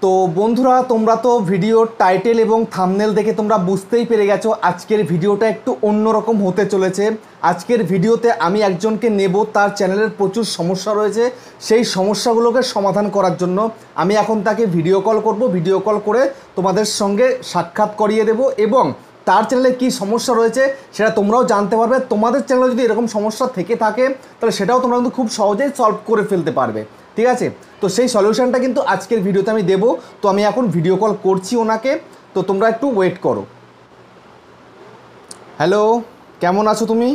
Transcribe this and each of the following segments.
তো বন্ধুরা, তোমরা তো ভিডিওর টাইটেল এবং থাম্বনেল দেখে তোমরা বুঝতেই পেরে গেছো আজকের ভিডিওটা একটু অন্যরকম হতে চলেছে। আজকের ভিডিওতে আমি একজনকে নেব, তার চ্যানেলের প্রচুর সমস্যা রয়েছে, সেই সমস্যাগুলোকে সমাধান করার জন্য আমি এখন তাকে ভিডিও কল করব। ভিডিও কল করে তোমাদের সঙ্গে সাক্ষাৎ করিয়ে দেব এবং তার চ্যানেলে কী সমস্যা রয়েছে সেটা তোমরাও জানতে পারবে। তোমাদের চ্যানেলে যদি এরকম সমস্যা থেকে থাকে তাহলে সেটাও তোমরা কিন্তু খুব সহজেই সলভ করে ফেলতে পারবে, ঠিক আছে? তো সেই সলিউশনটা কিন্তু আজকের ভিডিওতে আমি দেবো। তো আমি এখন ভিডিও কল করছি ওনাকে, তো তোমরা একটু ওয়েট করো। হ্যালো, কেমন আছো তুমি?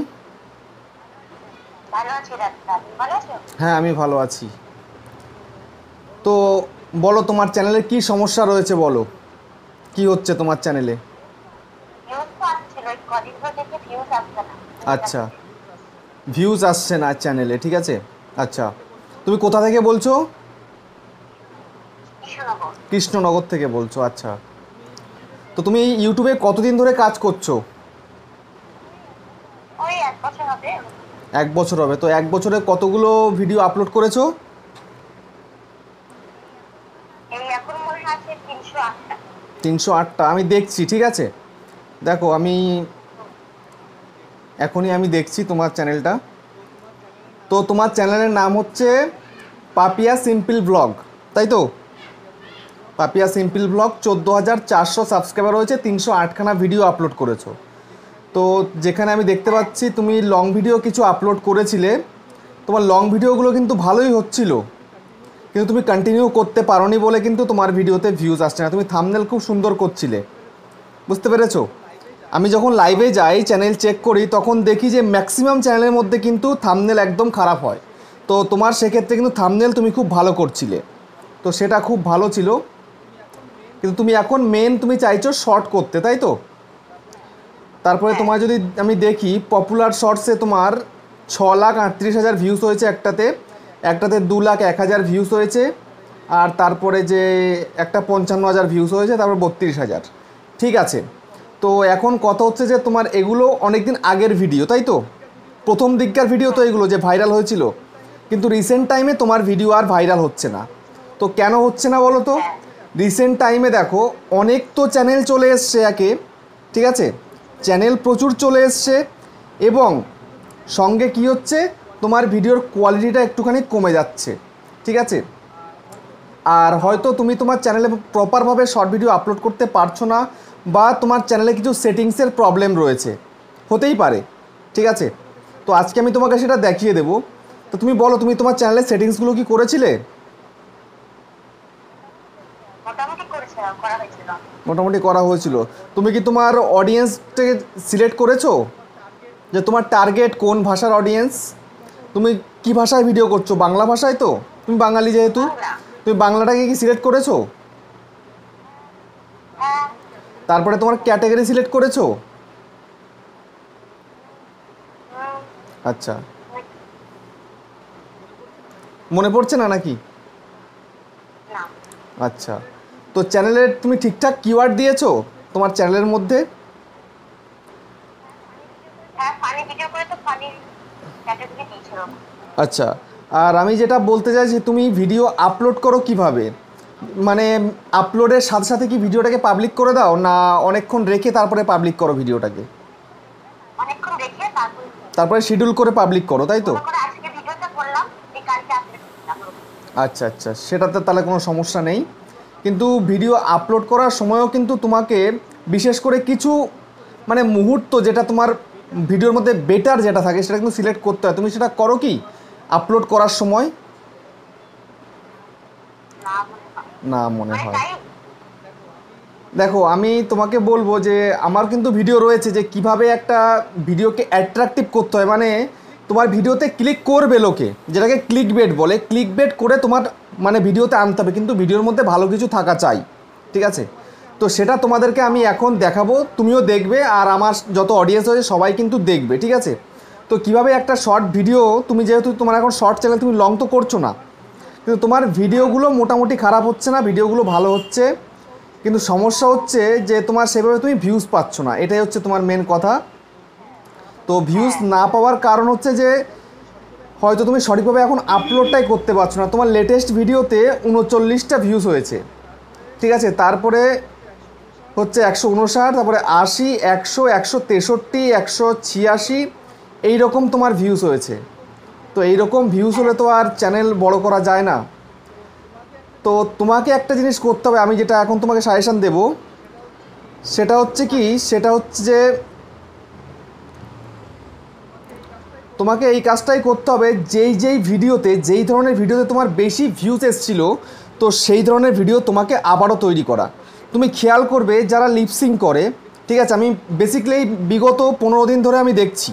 হ্যাঁ, আমি ভালো আছি। তো বলো, তোমার চ্যানেলে কি সমস্যা রয়েছে, বলো কি হচ্ছে তোমার চ্যানেলে? আচ্ছা, ভিউজ আসছে না চ্যানেলে, ঠিক আছে। আচ্ছা, তুমি কোথা থেকে বলছো? কৃষ্ণনগর থেকে বলছো। আচ্ছা, তো তুমি ইউটিউবে কতদিন ধরে কাজ করছো? 1 বছর হবে। তো 1 বছরে কতগুলো ভিডিও আপলোড করেছো? 308টা। আমি দেখছি, ঠিক আছে। দেখো, এখনই দেখছি তোমার চ্যানেলটা। তো তোমার চ্যানেলের নাম হচ্ছে পাপিয়া সিম্পল ব্লগ, তাই তো? পাপিয়া সিম্পল ব্লগ, 14,400 সাবস্ক্রাইবার রয়েছে, 308খানা ভিডিও আপলোড করেছো। তো যেখানে আমি দেখতে পাচ্ছি তুমি লং ভিডিও কিছু আপলোড করেছিলে, তোমার লং ভিডিওগুলো কিন্তু ভালোই হচ্ছিল, কিন্তু তুমি কন্টিনিউ করতে পারোনি বলে কিন্তু তোমার ভিডিওতে ভিউজ আসছে না। তুমি থাম্বনেল খুব সুন্দর করছিলে, বুঝতে পেরেছো? আমি যখন লাইভে যাই, চ্যানেল চেক করি, তখন দেখি যে ম্যাক্সিমাম চ্যানেলের মধ্যে কিন্তু থাম্বনেল একদম খারাপ হয়। তো তোমার সেক্ষেত্রে কিন্তু থাম্বনেল তুমি খুব ভালো করছিলে, তো সেটা খুব ভালো ছিল। কিন্তু তুমি এখন তুমি চাইছো শর্ট করতে, তাই তো? তারপরে তোমার যদি আমি দেখি পপুলার শর্টসে তোমার 6,38,000 ভিউজ হয়েছে একটাতে, 2,01,000 ভিউজ হয়েছে, আর তারপরে যে একটা 55,000 ভিউজ হয়েছে, তারপর 32,000। ঠিক আছে, তো এখন কথা হচ্ছে যে তোমার এগুলো অনেক দিন আগের ভিডিও, তাই তো? প্রথম দিককার ভিডিও তো এগুলো যে ভাইরাল হয়েছিল, কিন্তু রিসেন্ট টাইমে তোমার ভিডিও আর ভাইরাল হচ্ছে না। তো কেন হচ্ছে না বলো তো? রিসেন্ট টাইমে দেখো অনেক তো চ্যানেল চলে এসছে একে, ঠিক আছে, চ্যানেল প্রচুর চলে এসছে, এবং সঙ্গে কি হচ্ছে, তোমার ভিডিওর কোয়ালিটিটা একটুখানি কমে যাচ্ছে, ঠিক আছে। আর হয়তো তুমি তোমার চ্যানেলে প্রপারভাবে শর্ট ভিডিও আপলোড করতে পারছো না, বা তোমার চ্যানেলে কিছু সেটিংসের প্রবলেম রয়েছে, হতেই পারে, ঠিক আছে। তো আজকে আমি তোমাকে সেটা দেখিয়ে দেবো। তো তুমি বলো, তুমি তোমার চ্যানেলের সেটিংসগুলো কি করেছিলে? মোটামুটি করা হয়েছিল। তুমি কি তোমার অডিয়েন্সটাকে সিলেক্ট করেছো, যে তোমার টার্গেট কোন ভাষার অডিয়েন্স? তুমি কি ভাষায় ভিডিও করছো? বাংলা ভাষায় তো, তুমি বাঙালি যেহেতু, তুমি বাংলাটাকে কি সিলেক্ট করেছো? তারপরে তোমার ক্যাটাগরি সিলেক্ট করেছো? আচ্ছা, মনে পড়ছে না নাকি? আচ্ছা, তো চ্যানেলে তুমি ঠিকঠাক কিওয়ার্ড দিয়েছো তোমার চ্যানেলের মধ্যে? আচ্ছা, আর আমি যেটা বলতে চাই যে তুমি ভিডিও আপলোড করো কিভাবে, মানে আপলোডের সাথে সাথে কি ভিডিওটাকে পাবলিক করে দাও, না অনেকক্ষণ রেখে তারপরে পাবলিক করো ভিডিওটাকে? তারপরে শিডিউল করে পাবলিক করো, তাই তো? আচ্ছা আচ্ছা, সেটাতে তাহলে কোনো সমস্যা নেই। কিন্তু ভিডিও আপলোড করার সময়ও কিন্তু তোমাকে বিশেষ করে কিছু মানে মুহূর্ত, যেটা তোমার ভিডিওর মধ্যে বেটার যেটা থাকে সেটা কিন্তু সিলেক্ট করতে হয়। তুমি সেটা করো কি আপলোড করার সময়? না মনে হয়। দেখো, আমি তোমাকে বলবো যে আমার কিন্তু ভিডিও রয়েছে যে কিভাবে একটা ভিডিওকে অ্যাট্রাকটিভ করতে হয়, মানে তোমার ভিডিওতে ক্লিক করবে লোকে, যেটাকে ক্লিক বেট বলে, ক্লিক বেট করে তোমার মানে ভিডিওতে আনতে হবে, কিন্তু ভিডিওর মধ্যে ভালো কিছু থাকা চাই, ঠিক আছে। তো সেটা তোমাদেরকে আমি এখন দেখাবো, তুমিও দেখবে, আর আমার যত অডিয়েন্স হয়েছে সবাই কিন্তু দেখবে, ঠিক আছে। তো কিভাবে একটা শর্ট ভিডিও, তুমি যেহেতু তোমার এখন শর্ট চ্যানেল, তুমি লং তো করছো না, কিন্তু তোমার ভিডিওগুলো মোটামুটি খারাপ হচ্ছে না, ভিডিওগুলো ভালো হচ্ছে, কিন্তু সমস্যা হচ্ছে যে তোমার সেভাবে তুমি ভিউজ পাচ্ছ না, এটাই হচ্ছে তোমার মেন কথা। তো ভিউজ না পাওয়ার কারণ হচ্ছে যে হয়তো তুমি সঠিকভাবে এখন আপলোডটাই করতে পারছো না। তোমার লেটেস্ট ভিডিওতে 39টা ভিউজ হয়েছে, ঠিক আছে, তারপরে হচ্ছে 159, তারপরে 80, 100, 163, 186 এইরকম তোমার ভিউজ হয়েছে। তো এইরকম ভিউজ হলে তো আর চ্যানেল বড় করা যায় না। তো তোমাকে একটা জিনিস করতে হবে, আমি যেটা এখন তোমাকে সাজেশান দেব সেটা হচ্ছে কি, সেটা হচ্ছে যে তোমাকে এই কাজটাই করতে হবে, যেই ভিডিওতে, যেই ধরনের ভিডিওতে তোমার বেশি ভিউজ এসেছিল, তো সেই ধরনের ভিডিও তোমাকে আবারও তৈরি করা। তুমি খেয়াল করবে যারা লিপসিং করে, ঠিক আছে, আমি বেসিক্যালি বিগত 15 দিন ধরে আমি দেখছি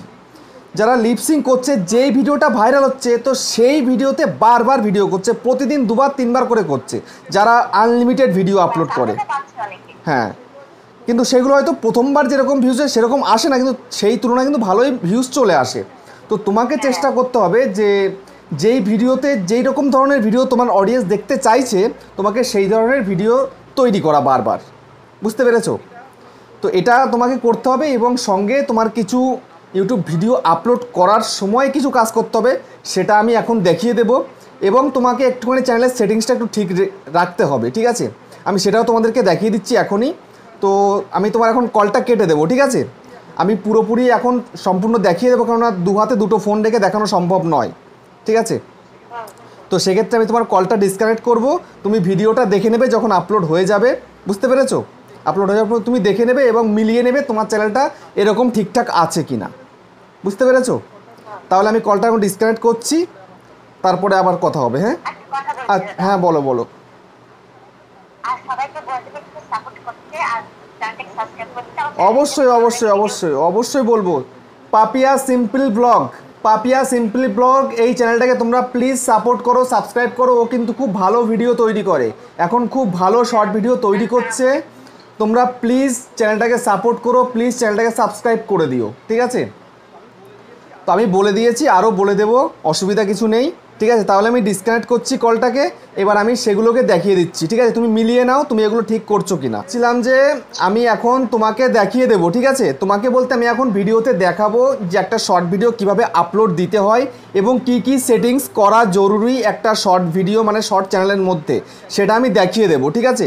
যারা লিপসিং করছে, যেই ভিডিওটা ভাইরাল হচ্ছে তো সেই ভিডিওতে বারবার ভিডিও করছে, প্রতিদিন 2বার 3বার করে করছে, যারা আনলিমিটেড ভিডিও আপলোড করে। হ্যাঁ, কিন্তু সেগুলো হয়তো প্রথমবার যেরকম ভিউজ হয় সেরকম আসে না, কিন্তু সেই তুলনায় কিন্তু ভালোই ভিউজ চলে আসে। তো তোমাকে চেষ্টা করতে হবে যে যেই ভিডিওতে যেই রকম ধরনের ভিডিও তোমার অডিয়েন্স দেখতে চাইছে, তোমাকে সেই ধরনের ভিডিও তৈরি করা বারবার। বুঝতে পেরেছো? তো এটা তোমাকে করতে হবে, এবং সঙ্গে তোমার কিছু ইউটিউব ভিডিও আপলোড করার সময় কিছু কাজ করতে হবে, সেটা আমি এখন দেখিয়ে দেব। এবং তোমাকে একটুখানি চ্যানেলের সেটিংসটা একটু ঠিক রাখতে হবে, ঠিক আছে? আমি সেটাও তোমাদেরকে দেখিয়ে দিচ্ছি এখনই। তো আমি তোমার এখন কলটা কেটে দেবো, ঠিক আছে? আমি পুরোপুরি এখন সম্পূর্ণ দেখিয়ে দেবো, কেননা 2 হাতে 2টো ফোন রেখে দেখানো সম্ভব নয়, ঠিক আছে? তো সেক্ষেত্রে আমি তোমার কলটা ডিসকানেক্ট করব, তুমি ভিডিওটা দেখে নেবে যখন আপলোড হয়ে যাবে। বুঝতে পেরেছো? আপলোড হয়ে যাওয়ার পর তুমি দেখে নেবে এবং মিলিয়ে নেবে তোমার চ্যানেলটা এরকম ঠিকঠাক আছে কি না। বুঝতে পেরেছো? তাহলে আমি কলটা এখন ডিসকানেক্ট করছি, তারপরে আবার কথা হবে। হ্যাঁ, হ্যাঁ, বলো বলো। অবশ্যই অবশ্যই অবশ্যই অবশ্যই বলবো। Papia simple blog, Papia simple blog এই চ্যানেলটাকে তোমরা প্লিজ সাপোর্ট করো, সাবস্ক্রাইব করো। ও কিন্তু খুব ভালো ভিডিও তৈরি করে, এখন খুব ভালো শর্ট ভিডিও তৈরি করছে। তোমরা প্লিজ চ্যানেলটাকে সাপোর্ট করো, প্লিজ চ্যানেলটাকে সাবস্ক্রাইব করে দিও, ঠিক আছে? তো আমি বলে দিয়েছি, আরও বলে দেবো, অসুবিধা কিছু নেই, ঠিক আছে? তাহলে আমি ডিসকানেক্ট করছি কলটাকে, এবার আমি সেগুলোকে দেখিয়ে দিচ্ছি, ঠিক আছে? তুমি মিলিয়ে নাও তুমি এগুলো ঠিক করছো কি না। ছিলাম যে আমি এখন তোমাকে দেখিয়ে দেবো, ঠিক আছে? তোমাকে বলতে আমি এখন ভিডিওতে দেখাবো যে একটা শর্ট ভিডিও কিভাবে আপলোড দিতে হয় এবং কি কি সেটিংস করা জরুরি একটা শর্ট ভিডিও মানে শর্ট চ্যানেলের মধ্যে, সেটা আমি দেখিয়ে দেবো, ঠিক আছে?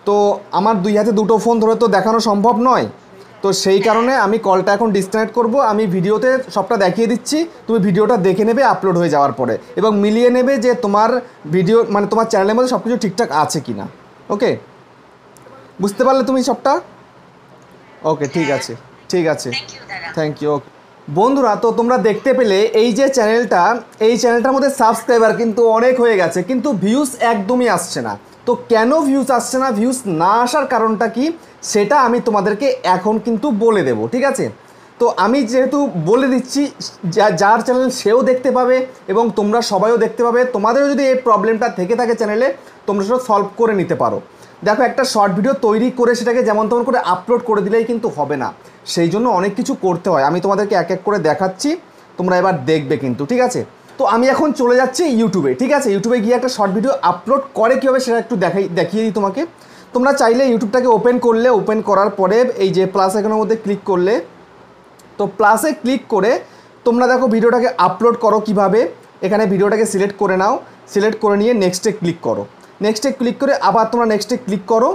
তো আমার 2 হাতে 2টো ফোন ধরে তো দেখানো সম্ভব নয়, তো সেই কারণে আমি কলটা এখন ডিসকানেক্ট করব। আমি ভিডিওতে সবটা দেখিয়ে দিচ্ছি, তুমি ভিডিওটা দেখে নেবে আপলোড হয়ে যাওয়ার পরে, এবং মিলিয়ে নেবে যে তোমার ভিডিও মানে তোমার চ্যানেলের মধ্যে সব কিছু ঠিকঠাক আছে কি না। ওকে, বুঝতে পারলে তুমি সবটা? ওকে, ঠিক আছে, ঠিক আছে, থ্যাংক ইউ। ওকে বন্ধুরা, তো তোমরা দেখতে পেলে এই যে চ্যানেলটা, এই চ্যানেলটার মধ্যে সাবস্ক্রাইবার কিন্তু অনেক হয়ে গেছে, কিন্তু ভিউজ একদমই আসছে না। তো কেন ভিউজ আসছে না, ভিউজ না আসার কারণটা কি, সেটা আমি তোমাদেরকে এখন কিন্তু বলে দেব, ঠিক আছে? তো আমি যেহেতু বলে দিচ্ছি, যার চ্যানেল সেও দেখতে পাবে এবং তোমরা সবাইও দেখতে পাবে। তোমাদেরও যদি এই প্রবলেমটা থেকে থাকে চ্যানেলে, তোমরা সেটা সলভ করে নিতে পারো। দেখো, একটা শর্ট ভিডিও তৈরি করে সেটাকে যেমন তেমন করে আপলোড করে দিলেই কিন্তু হবে না, সেই জন্য অনেক কিছু করতে হয়। আমি তোমাদেরকে এক এক করে দেখাচ্ছি, তোমরা এবার দেখবে কিন্তু, ঠিক আছে? তো আমি এখন চলে যাচ্ছি ইউটিউবে, ঠিক আছে? ইউটিউবে গিয়ে একটা শর্ট ভিডিও আপলোড করে কীভাবে সেটা একটু দেখিয়ে দিই তোমাকে। তোমরা চাইলে ইউটিউবটাকে ওপেন করলে, ওপেন করার পরে এই যে প্লাস আইকনের মধ্যে ক্লিক করলে, তো প্লাসে ক্লিক করে তোমরা দেখো ভিডিওটাকে আপলোড করো কিভাবে। এখানে ভিডিওটাকে সিলেক্ট করে নাও, সিলেক্ট করে নিয়ে নেক্সটে ক্লিক করো, নেক্সটে ক্লিক করে আবার তোমরা নেক্সটে ক্লিক করো।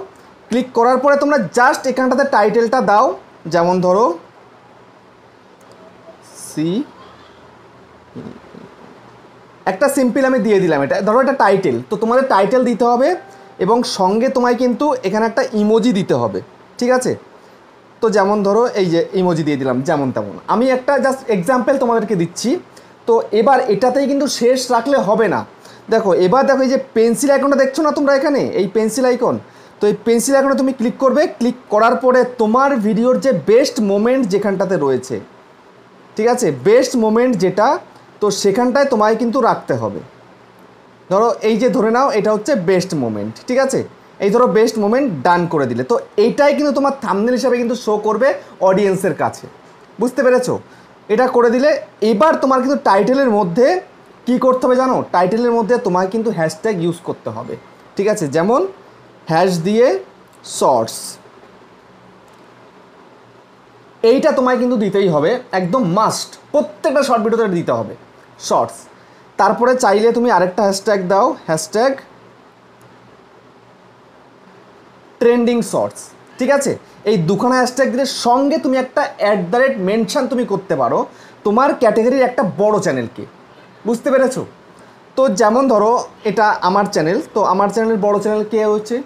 ক্লিক করার পরে তোমরা জাস্ট এখানটাতে টাইটেলটা দাও, যেমন ধরো একটা সিম্পল আমি দিয়ে দিলাম, এটা ধরো একটা টাইটেল। তো তোমাদের টাইটেল দিতে হবে এবং সঙ্গে তোমায় কিন্তু এখানে একটা ইমোজি দিতে হবে, ঠিক আছে? তো যেমন ধরো এই যে ইমোজি দিয়ে দিলাম, যেমন তেমন। আমি একটা জাস্ট এক্সাম্পল তোমাদেরকে দিচ্ছি। তো এবার এটাতেই কিন্তু শেষ রাখলে হবে না। দেখো, এবার দেখো এই যে পেন্সিল আইকনটা দেখছো না তোমরা এখানে, এই পেন্সিল আইকন, তো এই পেন্সিল আইকনে তুমি ক্লিক করবে। ক্লিক করার পরে তোমার ভিডিওর যে বেস্ট মোমেন্ট যেখানটাতে রয়েছে, ঠিক আছে, বেস্ট মোমেন্ট যেটা, তো সেখানটায় তোমায় কিন্তু রাখতে হবে। ধরো এই যে ধরে নাও এটা হচ্ছে বেস্ট মোমেন্ট, ঠিক আছে? এই ধরো বেস্ট মোমেন্ট ডান করে দিলে, তো এইটাই কিন্তু তোমার থাম্বনেল হিসাবে কিন্তু শো করবে অডিয়েন্সের কাছে। বুঝতে পেরেছো? এটা করে দিলে এবার তোমার কিন্তু টাইটেলের মধ্যে কি করতে হবে জানো? টাইটেলের মধ্যে তোমায় কিন্তু হ্যাশট্যাগ ইউজ করতে হবে, ঠিক আছে? যেমন হ্যাশ দিয়ে শর্টস, এইটা তোমায় কিন্তু দিতেই হবে, একদম মাস্ট, প্রত্যেকটা শর্ট ভিডিওতে দিতে হবে শর্টস। তারপরে চাইলে তুমি আরেকটা হ্যাশট্যাগ দাও, হ্যাশট্যাগ ট্রেন্ডিং শর্টস, ঠিক আছে। এই দুখানা হ্যাশট্যাগের সঙ্গে তুমি একটা মেনশন তুমি করতে পারো তোমার ক্যাটাগরির একটা বড় চ্যানেলকে, বুঝতে পেরেছো। তো যেমন ধরো এটা আমার চ্যানেল, তো আমার চ্যানেলের বড় চ্যানেল কে হচ্ছে,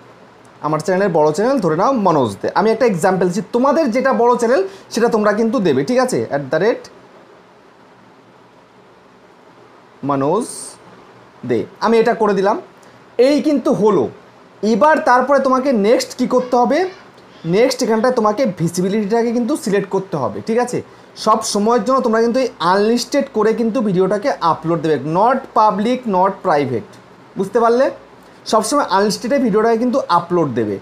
আমার চ্যানেলের বড় চ্যানেল ধরে নাও মনোজ দে। আমি একটা এক্সাম্পল দিচ্ছি, তোমাদের যেটা বড় চ্যানেল সেটা তোমরা কিন্তু দেবে, ঠিক আছে, মনোজ দে, আমি এটা করে দিলাম। এই কিন্তু হলো। এবার তারপরে তোমাকে নেক্সট কি করতে হবে, নেক্সট এখানটায় তোমাকে ভিজিবিলিটিটাকে কিন্তু সিলেক্ট করতে হবে, ঠিক আছে। সব সময়ের জন্য তোমরা কিন্তু এই আনলিস্টেড করে কিন্তু ভিডিওটাকে আপলোড দেবে, নট পাবলিক নট প্রাইভেট, বুঝতে পারলে। সবসময় আনলিস্টেডে ভিডিওটাকে কিন্তু আপলোড দেবে।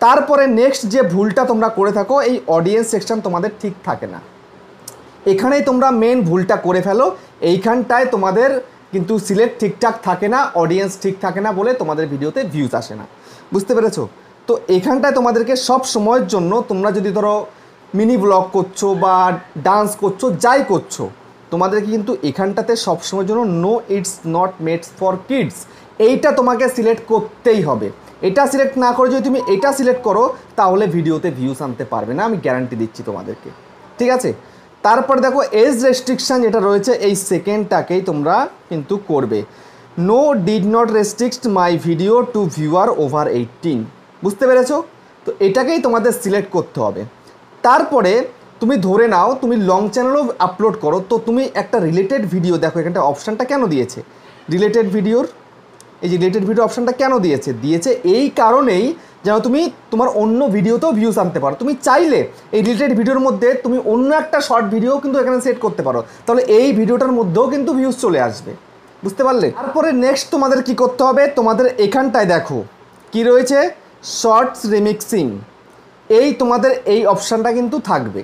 তারপরে নেক্সট যে ভুলটা তোমরা করে থাকো, এই অডিয়েন্স সেকশন তোমাদের ঠিক থাকে না, এখানেই তোমরা মেন ভুলটা করে ফেলো। এইখানটায় তোমাদের কিন্তু সিলেক্ট ঠিকঠাক থাকে না, অডিয়েন্স ঠিক থাকে না বলে তোমাদের ভিডিওতে ভিউজ আসে না, বুঝতে পেরেছো। তো এখানটায় তোমাদেরকে সব সময়ের জন্য তোমরা যদি ধরো মিনি ব্লগ করছো বা ডান্স করছো, যাই করছো, তোমাদেরকে কিন্তু এখানটাতে সবসময়ের জন্য no it's not made for kids এইটা তোমাকে সিলেক্ট করতেই হবে। এটা সিলেক্ট না করে যদি তুমি এটা সিলেক্ট করো তাহলে ভিডিওতে ভিউজ আনতে পারবে না, আমি গ্যারান্টি দিচ্ছি তোমাদেরকে, ঠিক আছে। তারপর দেখো এজ রেস্ট্রিকশান যেটা রয়েছে, এই সেকেন্ডটাকেই তোমরা কিন্তু করবে, no did not restrict my video to viewer over 18, বুঝতে পেরেছো। তো এটাকেই তোমাদের সিলেক্ট করতে হবে। তারপরে তুমি ধরে নাও তুমি লং চ্যানেলও আপলোড করো, তো তুমি একটা রিলেটেড ভিডিও, দেখো এখানটা অপশানটা কেন দিয়েছে রিলেটেড ভিডিওর, এই যে রিলেটেড ভিডিও অপশানটা কেন দিয়েছে এই কারণেই যেন তুমি তোমার অন্য ভিডিওতেও ভিউজ আনতে পারো। তুমি চাইলে এই রিলেটেড ভিডিওর মধ্যে তুমি অন্য একটা শর্ট ভিডিও কিন্তু এখানে সেট করতে পারো, তাহলে এই ভিডিওটার মধ্যেও কিন্তু ভিউজ চলে আসবে, বুঝতে পারলে। তারপরে নেক্সট তোমাদের কি করতে হবে, তোমাদের এখানটায় দেখো কি রয়েছে, শর্টস রিমিক্সিং, এই তোমাদের এই অপশানটা কিন্তু থাকবে,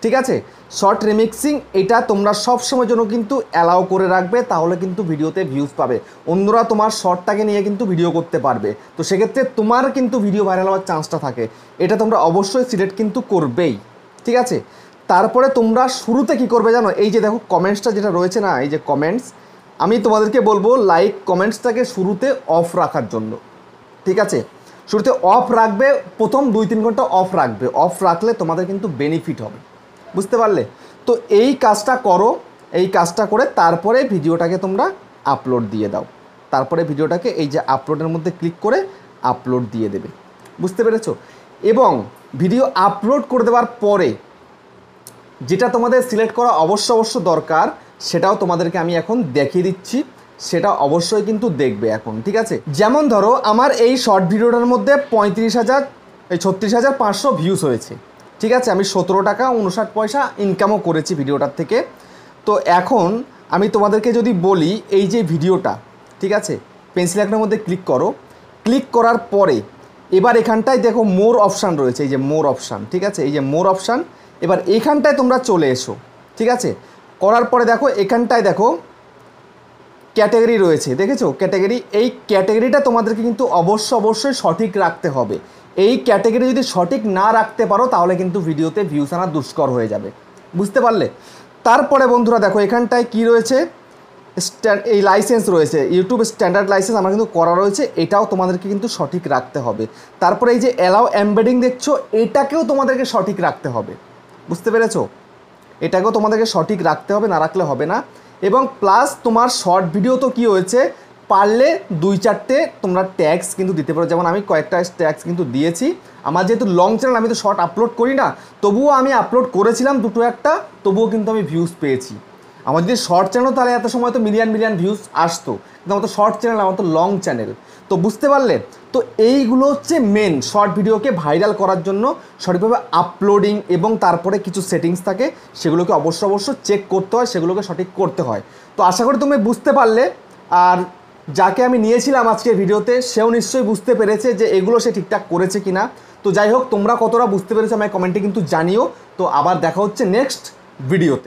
ঠিক আছে। শর্ট রিমিক্সিং এটা তোমরা সবসময় জন্য কিন্তু অ্যালাউ করে রাখবে, তাহলে কিন্তু ভিডিওতে ভিউজ পাবে, অন্যরা তোমার শর্টটাকে নিয়ে কিন্তু ভিডিও করতে পারবে, তো সেক্ষেত্রে তোমার কিন্তু ভিডিও ভাইরাল হওয়ার চান্সটা থাকে, এটা তোমরা অবশ্যই সিলেক্ট কিন্তু করবেই, ঠিক আছে। তারপরে তোমরা শুরুতে কি করবে জানো, এই যে দেখো কমেন্টসটা যেটা রয়েছে না, এই যে কমেন্টস, আমি তোমাদেরকে বলবো লাইক কমেন্টসটাকে শুরুতে অফ রাখার জন্য, ঠিক আছে। শুরুতে অফ রাখবে, প্রথম 2-3 ঘন্টা অফ রাখবে, অফ রাখলে তোমাদের কিন্তু বেনিফিট হবে, বুঝতে পারলে। তো এই কাজটা করো, এই কাজটা করে তারপরে ভিডিওটাকে তোমরা আপলোড দিয়ে দাও, তারপরে ভিডিওটাকে এই যে আপলোডের মধ্যে ক্লিক করে আপলোড দিয়ে দেবে, বুঝতে পেরেছো। এবং ভিডিও আপলোড করে দেওয়ার পরে যেটা তোমাদের সিলেক্ট করা অবশ্য দরকার, সেটাও তোমাদেরকে আমি এখন দেখিয়ে দিচ্ছি, সেটা অবশ্যই কিন্তু দেখবে এখন, ঠিক আছে। যেমন ধরো আমার এই শর্ট ভিডিওটার মধ্যে 36,500 ভিউজ হয়েছে, ঠিক আছে। আমি 17 টাকা 59 পয়সা ইনকামও করেছি ভিডিওটার থেকে। তো এখন আমি তোমাদেরকে যদি বলি এই যে ভিডিওটা, ঠিক আছে, পেন্সিল আইকনের মধ্যে ক্লিক করো, ক্লিক করার পরে এবার এখানটায় দেখো মোর অপশান রয়েছে, এই যে মোর অপশান, ঠিক আছে, এই যে মোর অপশান, এবার এখানটায় তোমরা চলে এসো, ঠিক আছে। করার পরে দেখো এখানটায় দেখো ক্যাটাগরি রয়েছে, দেখেছো ক্যাটাগরি, এই ক্যাটাগরিটা তোমাদেরকে কিন্তু অবশ্যই সঠিক রাখতে হবে। এই ক্যাটাগরি যদি সঠিক না রাখতে পারো তাহলে কিন্তু ভিডিওতে ভিউজ আনা দুষ্কর হয়ে যাবে, বুঝতে পারলে। তারপরে বন্ধুরা দেখো এখানটায় কি রয়েছে, এই লাইসেন্স রয়েছে, ইউটিউব স্ট্যান্ডার্ড লাইসেন্স আমার কিন্তু করা রয়েছে, এটাও তোমাদেরকে কিন্তু সঠিক রাখতে হবে। তারপরে এই যে অ্যালাউ এমবেডিং দেখছো, এটাকেও তোমাদেরকে সঠিক রাখতে হবে, বুঝতে পেরেছো, এটাকেও তোমাদেরকে সঠিক রাখতে হবে, না রাখলে হবে না। এবং প্লাস তোমার শর্ট ভিডিও তো কি হয়েছে, পারলে 2-4টে তোমরা ট্যাগস কিন্তু দিতে পারো, যেমন আমি কয়েকটা ট্যাগস কিন্তু দিয়েছি। আমার যেহেতু লং চ্যানেল, আমি তো শর্ট আপলোড করি না, তবুও আমি আপলোড করেছিলাম 2-1টা, তবুও কিন্তু আমি ভিউজ পেয়েছি। আমার যদি শর্ট চ্যানেল তাহলে এত সময় তো মিলিয়ন ভিউজ আসতো, কিন্তু আমার তো শর্ট চ্যানেল, আমার তো লং চ্যানেল, তো বুঝতে পারলে। তো এইগুলো হচ্ছে মেন শর্ট ভিডিওকে ভাইরাল করার জন্য সঠিকভাবে আপলোডিং, এবং তারপরে কিছু সেটিংস থাকে সেগুলোকে অবশ্য চেক করতে হয়, সেগুলোকে সঠিক করতে হয়। তো আশা করি তুমি বুঝতে পারলে, আর যাকে আমি নিয়েছিলাম আজকের ভিডিওতে সেও নিশ্চয়ই বুঝতে পেরেছে যে এগুলো সে ঠিকঠাক করেছে কিনা। তো যাই হোক, তোমরা কতটা বুঝতে পেরেছো আমায় কমেন্টে কিন্তু জানিও। তো আবার দেখা হচ্ছে নেক্সট ভিডিওতে।